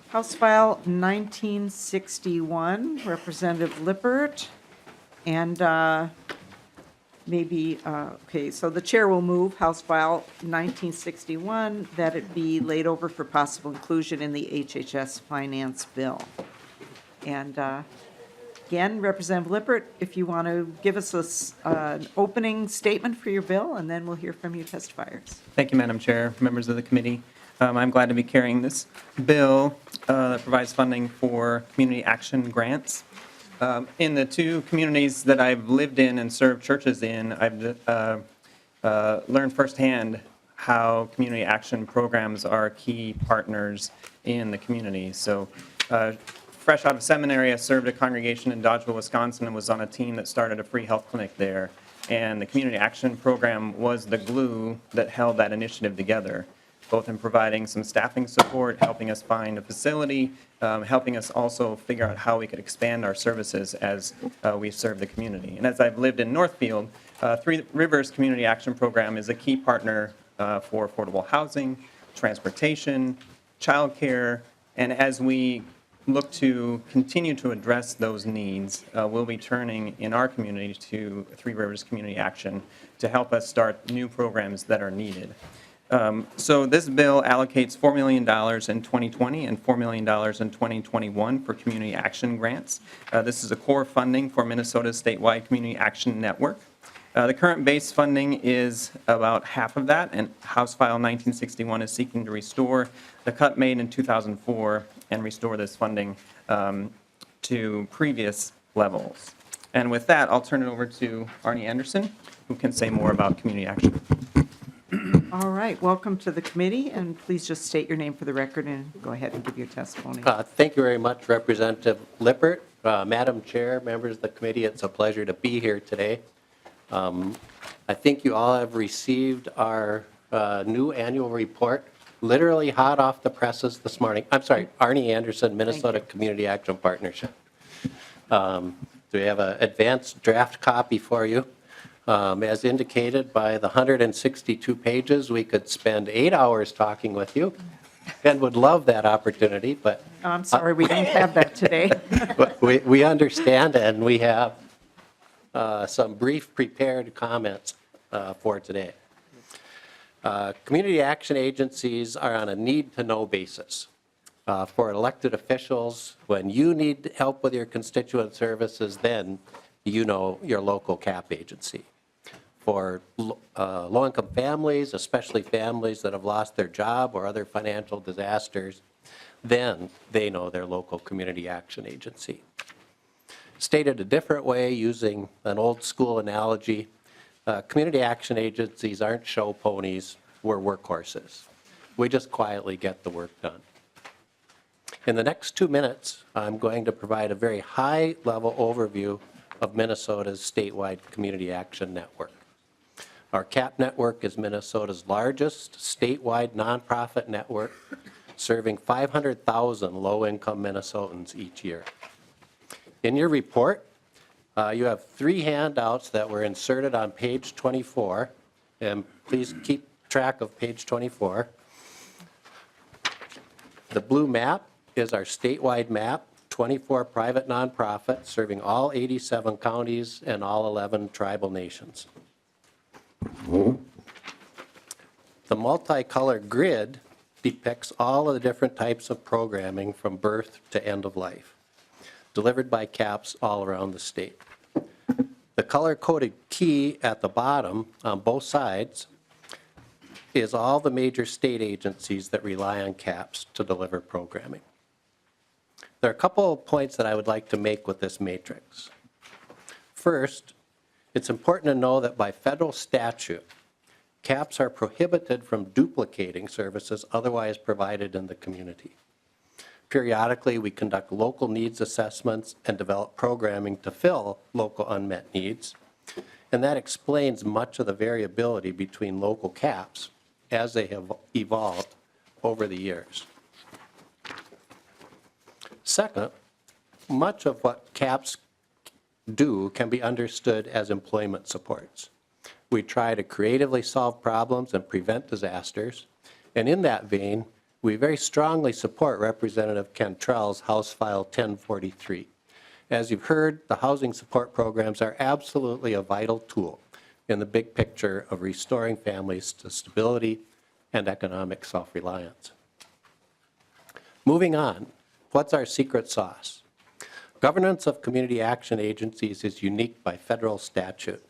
House File 1961, Representative Lippert, and okay, so the chair will move House File 1961 that it be laid over for possible inclusion in the HHS Finance Bill. And again, Representative Lippert, if you want to give us an opening statement for your bill, and then we'll hear from you testifiers. Thank you, Madam Chair, members of the committee. I'm glad to be carrying this bill that provides funding for community action grants. In the two communities that I've lived in and served churches in, I've learned firsthand how community action programs are key partners in the community. So fresh out of seminary, I served a congregation in Dodgeville, Wisconsin, and was on a team that started a free health clinic there. And the community action program was the glue that held that initiative together, both in providing some staffing support, helping us find a facility, helping us also figure out how we could expand our services as we serve the community. And as I've lived in Northfield, Three Rivers Community Action Program is a key partner for affordable housing, transportation, childcare, and as we look to continue to address those needs, we'll be turning in our community to Three Rivers Community Action to help us start new programs that are needed. So this bill allocates $4 million in 2020 and $4 million in 2021 for community action grants. This is a core funding for Minnesota's statewide community action network. The current base funding is about half of that, and House File 1961 is seeking to restore the cut made in 2004 and restore this funding to previous levels. And with that, I'll turn it over to Arnie Anderson, who can say more about community action. All right, welcome to the committee, and please just state your name for the record and go ahead and give your testimony. Thank you very much, Representative Lippert. Madam Chair, members of the committee, it's a pleasure to be here today. I think you all have received our new annual report, literally hot off the presses this morning. I'm sorry, Arnie Anderson, Minnesota Community Action Partnership. We have an advanced draft copy for you. As indicated by the 162 pages, we could spend 8 hours talking with you and would love that opportunity. But I'm sorry, we don't have that today. we understand, and we have some brief prepared comments for today. Community action agencies are on a need-to-know basis. For elected officials, when you need help with your constituent services, then you know your local CAP agency. For low-income families, especially families that have lost their job or other financial disasters, then they know their local community action agency. Stated a different way, using an old school analogy, community action agencies aren't show ponies, we're workhorses. We just quietly get the work done. In the next 2 minutes, I'm going to provide a very high-level overview of Minnesota's statewide community action network. Our CAP network is Minnesota's largest statewide nonprofit network, serving 500,000 low-income Minnesotans each year. In your report, you have 3 handouts that were inserted on page 24, and please keep track of page 24. The blue map is our statewide map, 24 private nonprofits serving all 87 counties and all 11 tribal nations. The multicolored grid depicts all of the different types of programming from birth to end of life, delivered by CAPs all around the state. The color-coded key at the bottom on both sides is all the major state agencies that rely on CAPs to deliver programming. There are a couple of points that I would like to make with this matrix. First, it's important to know that by federal statute, CAPs are prohibited from duplicating services otherwise provided in the community. Periodically, we conduct local needs assessments and develop programming to fill local unmet needs, and that explains much of the variability between local CAPs as they have evolved over the years. Second, much of what CAPs do can be understood as employment supports. We try to creatively solve problems and prevent disasters, and in that vein, We very strongly support Representative Cantrell's House File 1043. As you've heard, the housing support programs are absolutely a vital tool in the big picture of restoring families to stability and economic self-reliance. Moving on, what's our secret sauce? Governance of community action agencies is unique by federal statute.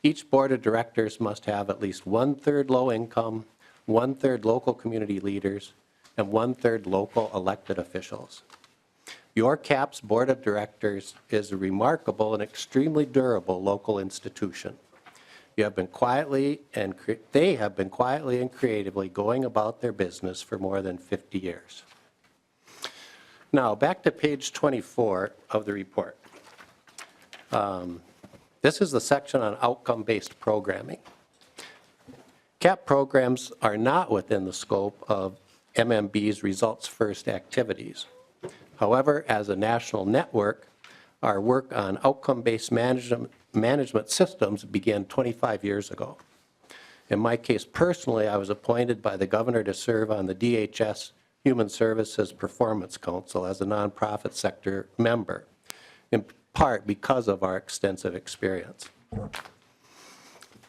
Each board of directors must have at least 1/3 low income, 1/3 local community leaders, and 1/3 local elected officials. Your CAP's board of directors is a remarkable and extremely durable local institution. You have been quietly and they have been quietly and creatively going about their business for more than 50 years. Now, back to page 24 of the report. This is the section on outcome-based programming. CAP programs are not within the scope of MMB's Results First activities. However, as a national network, our work on outcome-based management systems began 25 years ago. In my case personally, I was appointed by the governor to serve on the DHS Human Services Performance Council as a nonprofit sector member, in part because of our extensive experience.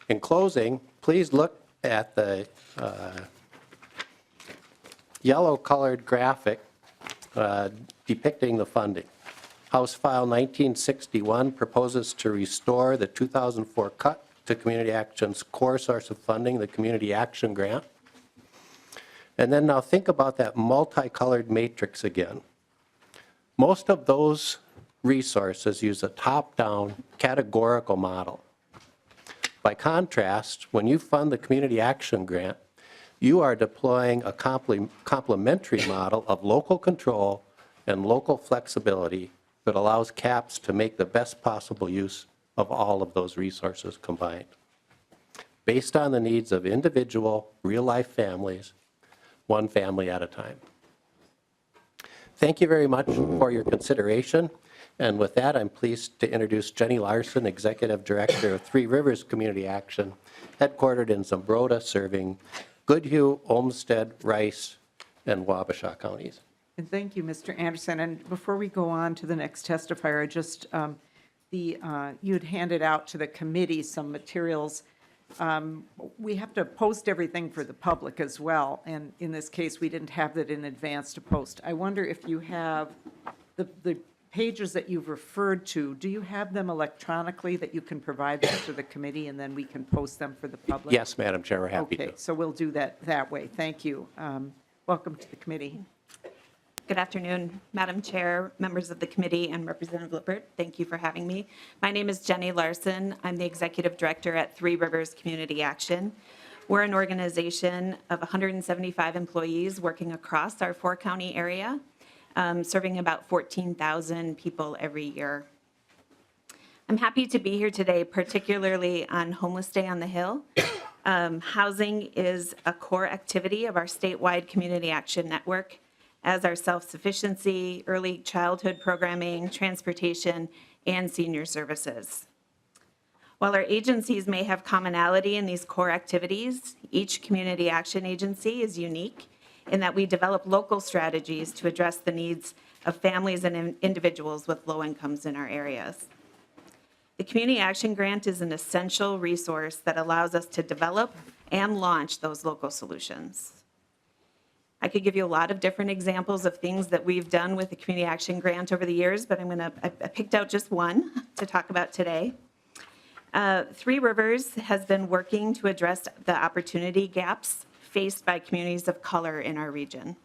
In closing, please look at the yellow-colored graphic depicting the funding. House File 1961 proposes to restore the 2004 cut to Community Action's core source of funding, the Community Action Grant. And then now think about that multicolored matrix again. Most of those resources use a top-down categorical model. By contrast, when you fund the Community Action Grant, you are deploying a complementary model of local control and local flexibility that allows CAPS to make the best possible use of all of those resources combined, based on the needs of individual, real-life families, one family at a time. Thank you very much for your consideration. And with that, I'm pleased to introduce Jenny Larson, Executive Director of Three Rivers Community Action, headquartered in Zumbrota, serving Goodhue, Olmsted, Rice, and Wabasha counties. And thank you, Mr. Anderson. And before we go on to the next testifier, I just, you'd handed out to the committee some materials. We have to post everything for the public as well, and in this case, we didn't have that in advance to post. I wonder if you have the pages that you've referred to, do you have them electronically that you can provide them to the committee, and then we can post them for the public? Yes, Madam Chair, we're happy to. Okay, so we'll do that way. Thank you. Welcome to the committee. Good afternoon, Madam Chair, members of the committee, and Representative Lippert. Thank you for having me. My name is Jenny Larson. I'm the Executive Director at Three Rivers Community Action. We're an organization of 175 employees working across our four-county area, serving about 14,000 people every year. I'm happy to be here today, particularly on Homeless Day on the Hill. Housing is a core activity of our statewide community action network, as are self-sufficiency, early childhood programming, transportation, and senior services. While our agencies may have commonality in these core activities, each community action agency is unique in that we develop local strategies to address the needs of families and individuals with low incomes in our areas. The Community Action Grant is an essential resource that allows us to develop and launch those local solutions. I could give you a lot of different examples of things that we've done with the Community Action Grant over the years, but I picked out just one to talk about today. Three Rivers has been working to address the opportunity gaps faced by communities of color in our region.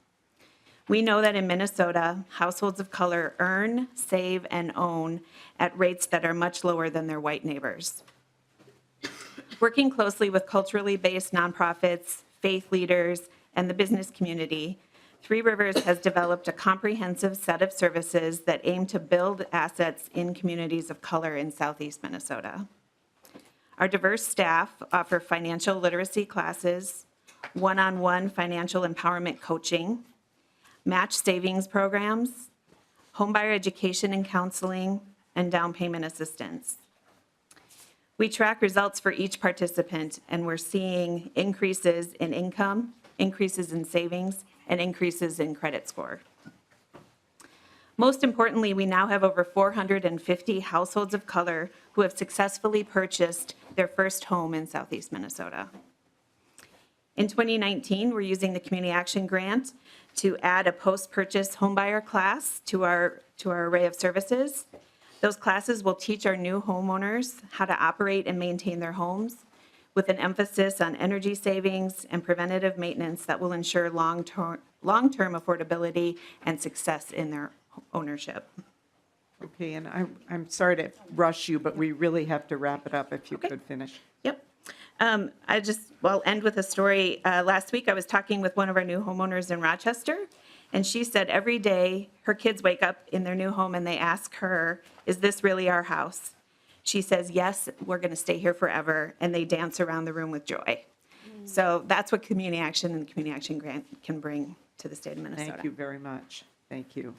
We know that in Minnesota, households of color earn, save, and own at rates that are much lower than their white neighbors. Working closely with culturally based nonprofits, faith leaders, and the business community, Three Rivers has developed a comprehensive set of services that aim to build assets in communities of color in Southeast Minnesota. Our diverse staff offer financial literacy classes, one-on-one financial empowerment coaching, match savings programs, homebuyer education and counseling, and down payment assistance. We track results for each participant, and we're seeing increases in income, increases in savings, and increases in credit score. Most importantly, we now have over 450 households of color who have successfully purchased their first home in Southeast Minnesota. In 2019, we're using the Community Action Grant to add a post-purchase homebuyer class to our array of services. Those classes will teach our new homeowners how to operate and maintain their homes with an emphasis on energy savings and preventative maintenance that will ensure long-term affordability and success in their ownership. Okay, and I'm sorry to rush you, but we really have to wrap it up if you could finish. Yep. I'll end with a story. Last week, I was talking with one of our new homeowners in Rochester, and she said every day her kids wake up in their new home and they ask her, is this really our house? She says, yes, we're going to stay here forever, and they dance around the room with joy. So that's what Community Action and the Community Action Grant can bring to the state of Minnesota. Thank you very much. Thank you.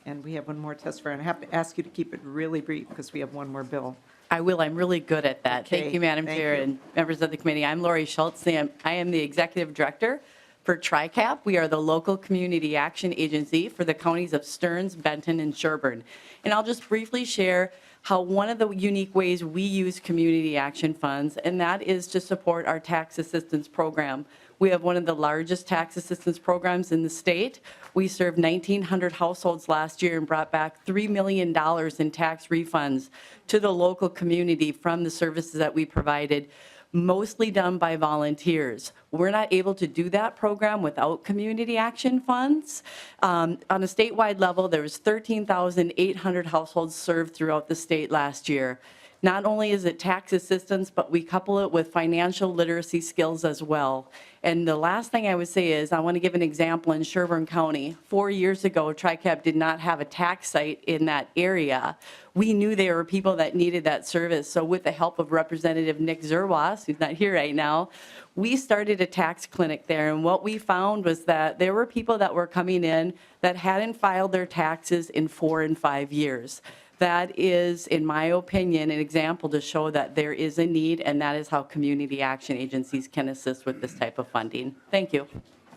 And we have one more testifier, and I have to ask you to keep it really brief because we have one more bill. I will. I'm really good at that. Okay, Thank you, Madam thank Chair you. and members of the committee. I'm Lori Schultz. I am the Executive Director for TRICAP. We are the local community action agency for the counties of Stearns, Benton, and Sherburne. And I'll just briefly share how one of the unique ways we use community action funds, and that is to support our tax assistance program. We have one of the largest tax assistance programs in the state. We served 1,900 households last year and brought back $3 million in tax refunds to the local community from the services that we provided, mostly done by volunteers. We're not able to do that program without community action funds. On a statewide level, there was 13,800 households served throughout the state last year. Not only is it tax assistance, but we couple it with financial literacy skills as well. And the last thing I would say is I want to give an example in Sherburne County. 4 years ago, TRICAP did not have a tax site in that area. We knew there were people that needed that service. So with the help of Representative Nick Zerwas, who's not here right now, we started a tax clinic there. And what we found was that there were people that were coming in that hadn't filed their taxes in 4 and 5 years. That is, in my opinion, an example to show that there is a need, and that is how community action agencies can assist with this type of funding. Thank you.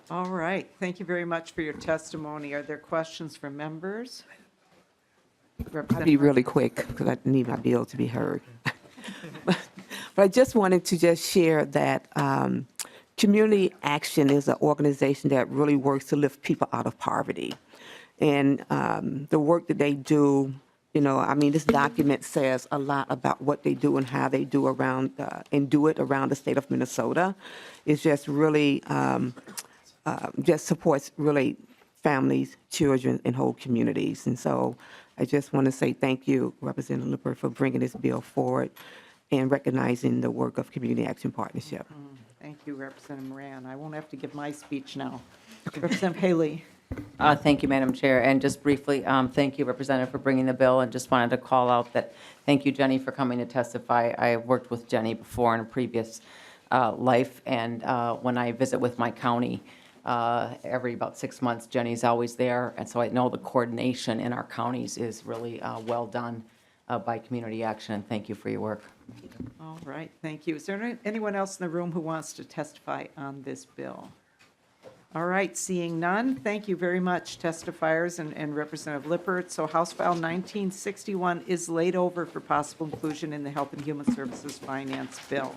All right, thank you very much for your testimony. Are there questions from members? I'll be really quick because I need my bill to be heard. But I just wanted to just share that Community Action is an organization that really works to lift people out of poverty. And the work that they do, you know, I mean, this document says a lot about what they do and how they do around and do it around the state of Minnesota. It's just really just supports really families, children, and whole communities. And so I just want to say thank you, Representative Lippert, for bringing this bill forward and recognizing the work of Community Action Partnership. Thank you, Representative Moran. I won't have to give my speech now. Representative Haley. Thank you, Madam Chair. And just briefly, thank you, Representative, for bringing the bill. And just wanted to call out that thank you, Jenny, for coming to testify. I worked with Jenny before in a previous life. And when I visit with my county, every about 6 months, Jenny's always there. And so I know the coordination in our counties is really well done by Community Action. Thank you for your work. All right, thank you. Is there anyone else in the room who wants to testify on this bill? All right, seeing none, thank you very much, testifiers and Representative Lippert. So House File 1961 is laid over for possible inclusion in the Health and Human Services Finance Bill.